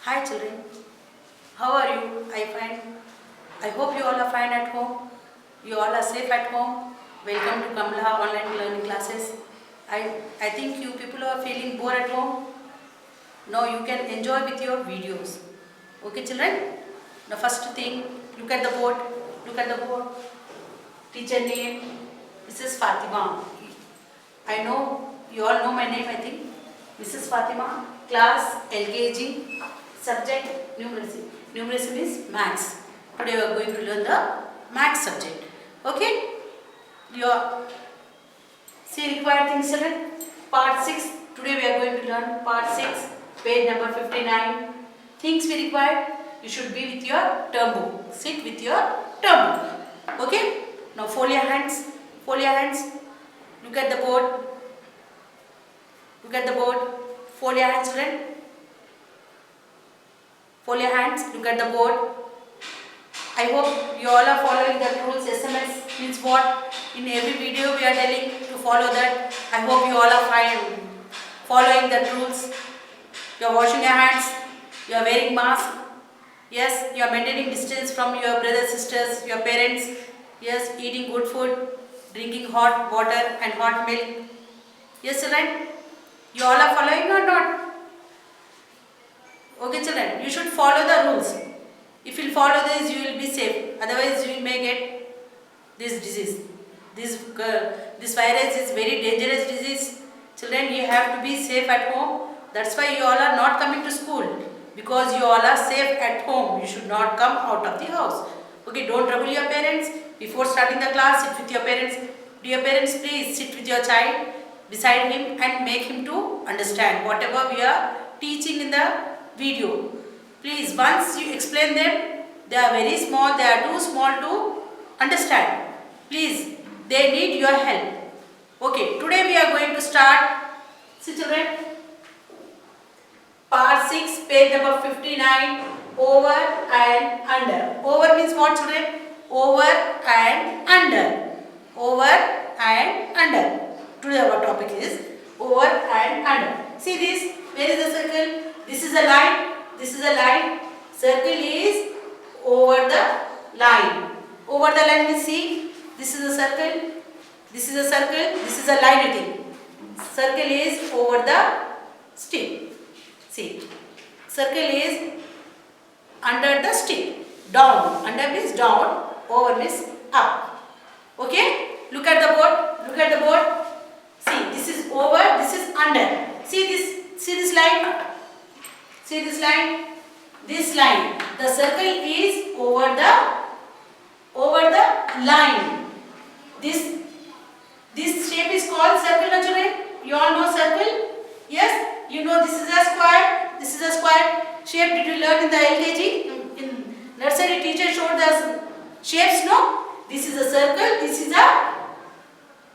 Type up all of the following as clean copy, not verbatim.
Hi children, how are you? I hope you all are fine at home. You all are safe at home. Welcome to Kamla online learning classes. I think you people are feeling bored at home. Now you can enjoy with your videos. Okay children? The first thing, look at the board. Look at the board. Teacher name, Mrs. Fatima. I know you all know my name I think. Mrs. Fatima, class LKG, subject numeracy. Numeracy means maths. Today we are going to learn the maths subject. Okay? See required things children. Part 6. Today we are going to learn part 6, page number 59. Things we require. You should be with your term book. Sit with your term book. Okay? Now fold your hands. Fold your hands. Look at the board. Look at the board. Fold your hands, children. Fold your hands. Look at the board. I hope you all are following the rules. SMS means what? In every video we are telling to follow that. I hope you all are fine following the rules. You are washing your hands. You are wearing mask. Yes, you are maintaining distance from your brothers, sisters, your parents. Yes, eating good food, drinking hot water and hot milk. Yes, children. You all are following or not? Okay children, you should follow the rules. If you follow this, you will be safe. Otherwise, you may get this disease. This virus is very dangerous disease. Children, you have to be safe at home. That's why you all are not coming to school. Because you all are safe at home. You should not come out of the house. Okay, don't trouble your parents. Before starting the class, sit with your parents. Dear parents, please sit with your child beside him and make him to understand whatever we are teaching in the video. Please, once you explain them, they are very small, they are too small to understand. Please, they need your help. Okay, today we are going to start, see children, part 6, page number 59, over and under. Over means what children? Over and under. Over and under. Today our topic is over and under. See this, where is the circle? This is a line, this is a line. Circle is over the line. Over the line we see, this is a circle, this is a circle, this is a line again. Circle is over the stick. See, circle is under the stick. Down, under means down, over means up. Okay, look at the board, look at the board. See, this is over, this is under. See this line? See this line? This line. The circle is over the line. This shape is called circle, children. You all know circle? Yes? You know this is a square. This is a square shape. Did you learn in the LKG? In nursery teacher showed the shapes, no? This is a circle. This is a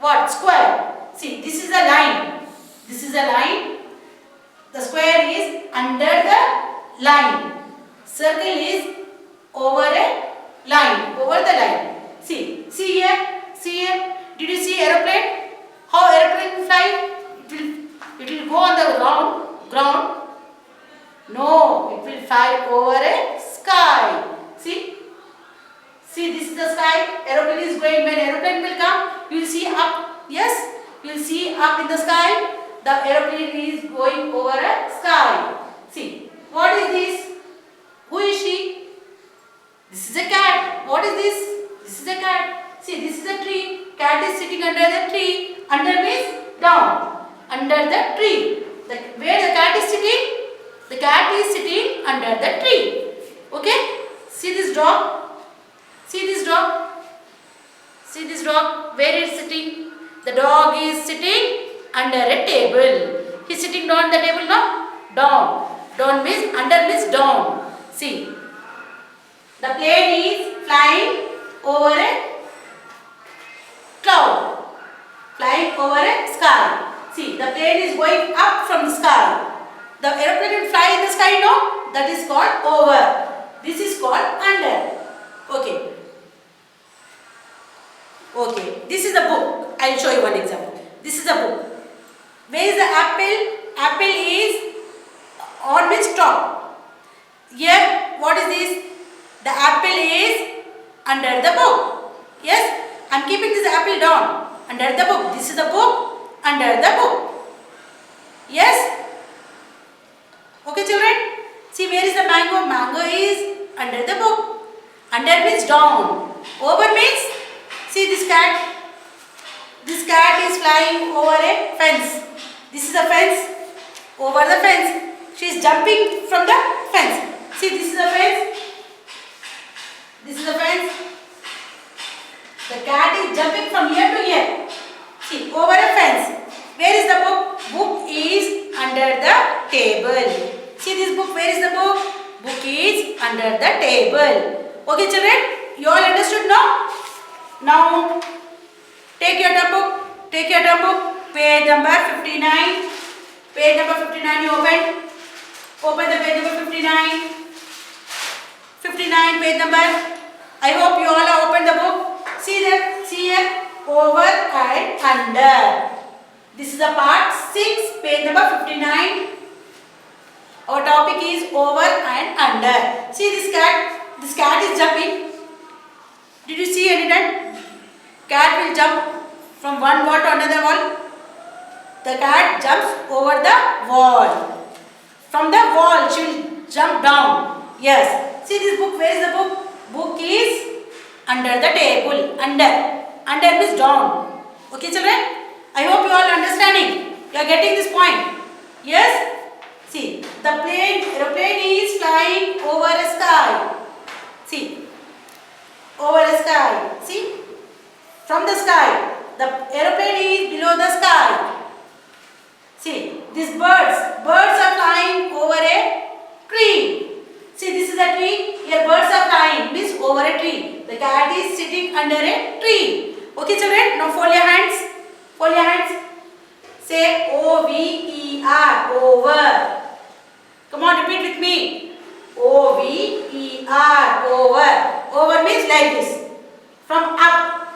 what? Square. See, this is a line. This is a line. The square is under the line. Circle is over a line. Over the line. See here. See here. Did you see aeroplane? How aeroplane fly? It will go on the ground. No, it will fly over a sky. See? See, this is the sky. Aeroplane is going. When aeroplane will come, you will see up. Yes? You will see up in the sky. The aeroplane is going over a sky. See, what is this? Who is she? This is a cat. What is this? This is a cat. See, this is a tree. Cat is sitting under the tree. Under means down. Under the tree. Where the cat is sitting? The cat is sitting under the tree. Okay? See this dog? See this dog? See this dog? Where it is sitting? The dog is sitting under a table. He is sitting down the table, no? Down. Down means, under means down. See. The plane is flying over a cloud. Flying over a sky. See, the plane is going up from the sky. The aeroplane will fly in the sky, no? That is called over. This is called under. Okay. Okay. This is a book. I will show you one example. This is a book. Where is the apple? Apple is on which top? Here, what is this? The apple is under the book. Yes, I am keeping this apple down under the book. This is the book under the book. Yes. Okay, children. See, where is the mango? Mango is under the book. Under means down. Over means, see this cat. This cat is flying over a fence. This is a fence. Over the fence. She is jumping from the fence. See, this is a fence. This is a fence. The cat is jumping from here to here. See, over a fence. Where is the book? Book is under the table. See this book. Where is the book? Book is under the table. Okay, children? You all understood now? Now, take your term book. Take your term book. Page number 59. Page number 59 you open. Open the page number 59. 59 page number. I hope you all have opened the book. See there. See here. Over and under. This is the part 6. Page number 59. Our topic is over and under. See this cat. This cat is jumping. Did you see any time? Cat will jump from one wall to another wall. The cat jumps over the wall. From the wall she will jump down. Yes. See this book. Where is the book? Book is under the table. Under. Under means down. Okay, children? I hope you all are understanding. You are getting this point. Yes? See, the aeroplane is flying over a sky. See, over a sky. See, from the sky. The aeroplane is below the sky. See, these birds are flying over a tree. See, this is a tree. Here birds are flying, means over a tree. The cat is sitting under a tree. Okay, children? Now fold your hands. Fold your hands. Say O-V-E-R, over. Come on, repeat with me. O-V-E-R, over. Over means like this. From up.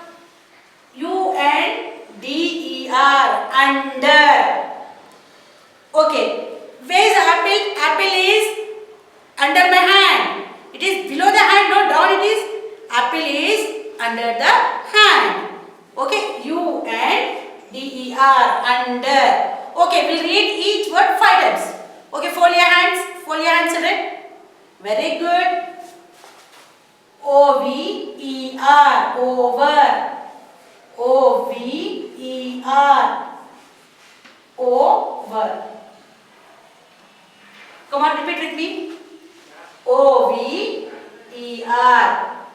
U-N-D-E-R, under. Okay. Where is the apple? Apple is under my hand. It is below the hand, not down it is. Apple is under the hand. Okay. U-N-D-E-R, under. Okay, we'll read each word 5 times. Okay, fold your hands. Fold your hands, children. Very good. O-V-E-R, over. O-V-E-R, over. Come on, repeat with me. O-V-E-R,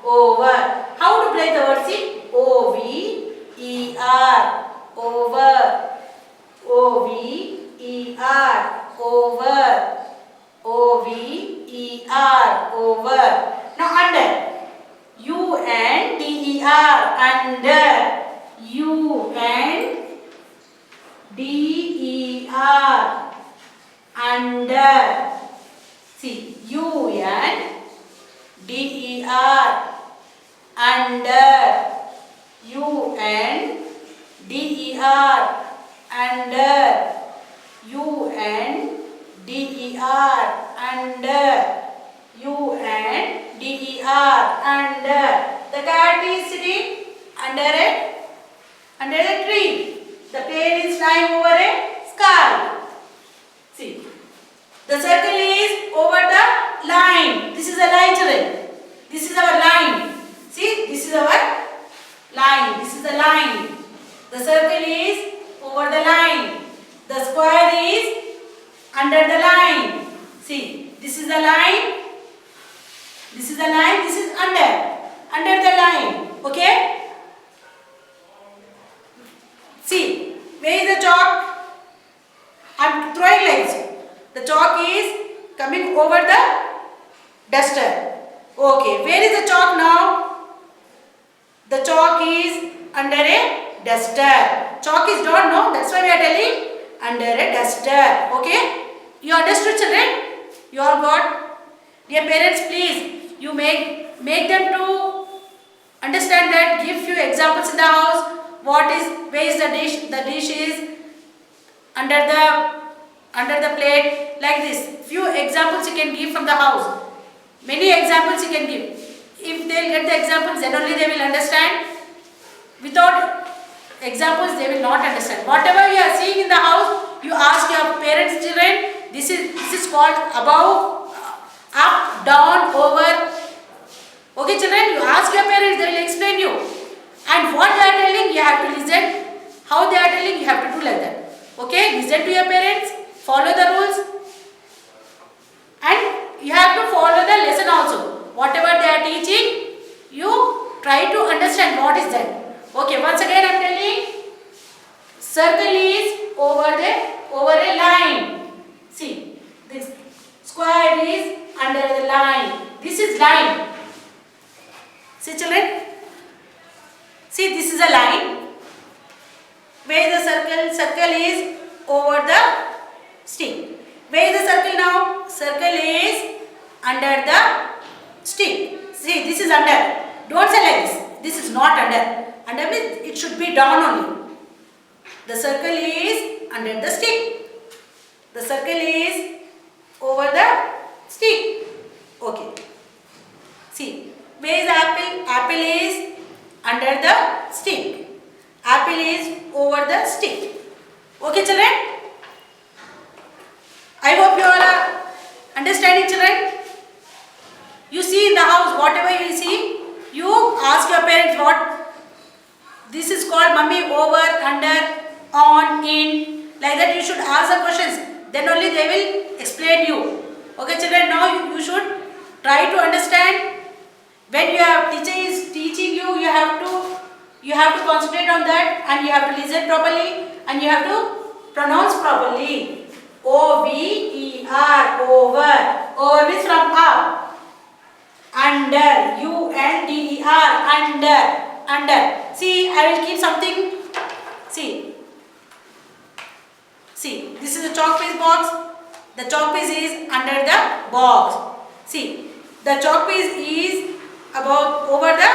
over. How to play the word? See? O-V-E-R, over. O-V-E-R, over. O-V-E-R, over. Now under. U-N-D-E-R, under. U-N-D-E-R, under. See, U-N-D-E-R, under. U-N-D-E-R, under. U-N-D-E-R, under. U-N-D-E-R, under. The cat is sitting under a tree. The plane is flying over a sky. See, the circle is over the line. This is a line, children. This is our line. See, this is our line. This is the line. The circle is over the line. The square is under the line. See, this is the line. This is the line. This is under the line. Okay? See, where is the chalk? I am throwing lines. The chalk is coming over the duster. Okay, where is the chalk now? The chalk is under a duster. Chalk is down, no? That's why we are telling under a duster. Okay? You understood, children? You all got? Dear parents, please, you make them to understand that. Give few examples in the house. Where is the dish? The dish is under the plate, like this. Few examples you can give from the house. Many examples you can give. If they get the examples, then only they will understand. Without examples, they will not understand. Whatever you are seeing in the house, you ask your parents, children. This is called above, up, down, over. Okay, children, you ask your parents, they will explain you. And what they are telling, you have to listen. How they are telling, you have to do like that. Okay, listen to your parents, follow the rules, and you have to follow the lesson also. Whatever they are teaching, you try to understand what is that. Okay, once again I am telling, circle is over a line. See, this square is under the line. This is line. See, children. See, this is a line. Where is the circle? Circle is over the stick. Where is the circle now? Circle is under the stick. See, this is under. Don't say like this. This is not under. Under means it should be down only. The circle is under the stick. The circle is over the stick. Okay. See, where is the apple? Apple is under the stick. Apple is over the stick. Okay, children? I hope you all are understanding, children. You see in the house, whatever you see, you ask your parents what this is called, mummy, over, under, on, in. Like that you should ask the questions. Then only they will explain you. Okay, children, now you should try to understand. When your teacher is teaching you, you have to concentrate on that, and you have to listen properly, and you have to pronounce properly. O-V-E-R, over. Over means from up. Under, U-N-D-E-R, under. See, I will keep something. See, this is a chalk piece box. The chalk piece is under the box. See, the chalk piece is over the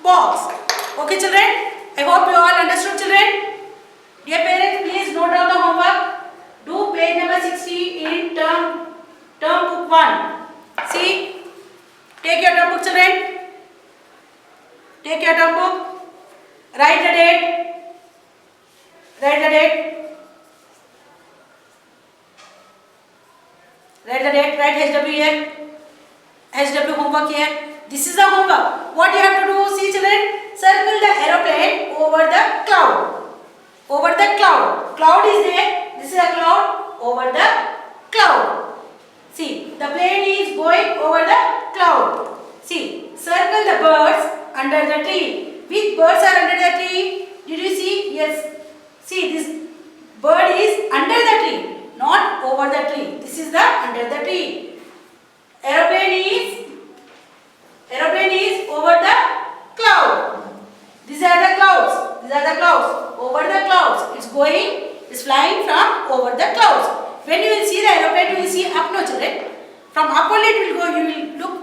box. Okay, children? I hope you all understood, children. Dear parents, please note down the homework. Do page number 60 in term book 1. See, take your term book, children. Take your term book. Write the date. Write the date. Write HW here. HW homework here. This is the homework. What you have to do, see, children? Circle the aeroplane over the cloud. Over the cloud. Cloud is there. This is a cloud. Over the cloud. See, the plane is going over the cloud. See, circle the birds under the tree. Which birds are under the tree? Did you see? Yes. See, this bird is under the tree, not over the tree. This is the under the tree. Aeroplane is over the cloud. These are the clouds. Over the clouds. It's flying from over the clouds. When you will see the aeroplane, you will see up, no, children. From up only it will go. You will look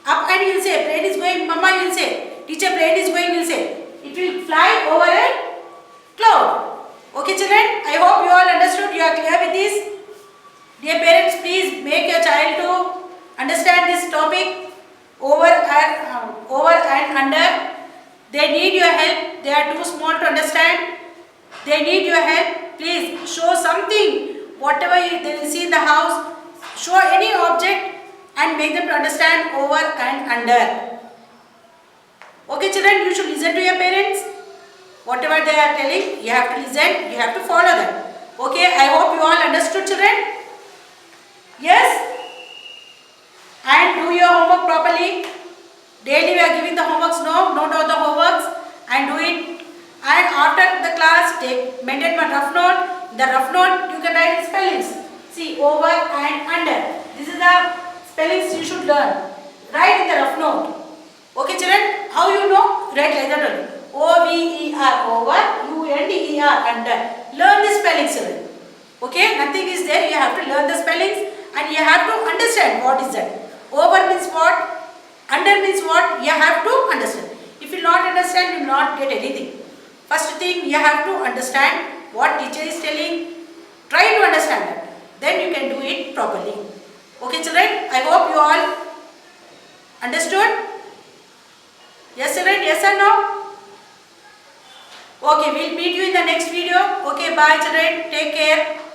up and you will say, plane is going, mama, you will say. Teacher, plane is going, you will say. It will fly over a cloud. Okay, children? I hope you all understood. You are clear with this. Dear parents, please make your child to understand this topic. Over and under. They need your help. They are too small to understand. They need your help. Please show something. Whatever they will see in the house, show any object and make them to understand over and under. Okay, children, you should listen to your parents. Whatever they are telling, you have to listen. You have to follow them. Okay, I hope you all understood, children. Yes? And do your homework properly. Daily we are giving the homeworks. Note all the homeworks and do it. And after the class, maintain one rough note. In the rough note, you can write spellings. See, over and under. This is the spellings you should learn. Write in the rough note. Okay, children? How you know? Write like that only. O-V-E-R, over, U-N-D-E-R, under. Learn the spellings, children. Okay? Nothing is there. You have to learn the spellings and you have to understand what is that. Over means what? Under means what? You have to understand. If you not understand, you will not get anything. First thing, you have to understand what teacher is telling. Try to understand that. Then you can do it properly. Okay, children? I hope you all Understood? Yes children, yes or no? Okay, we'll meet you in the next video. Okay, bye children, take care.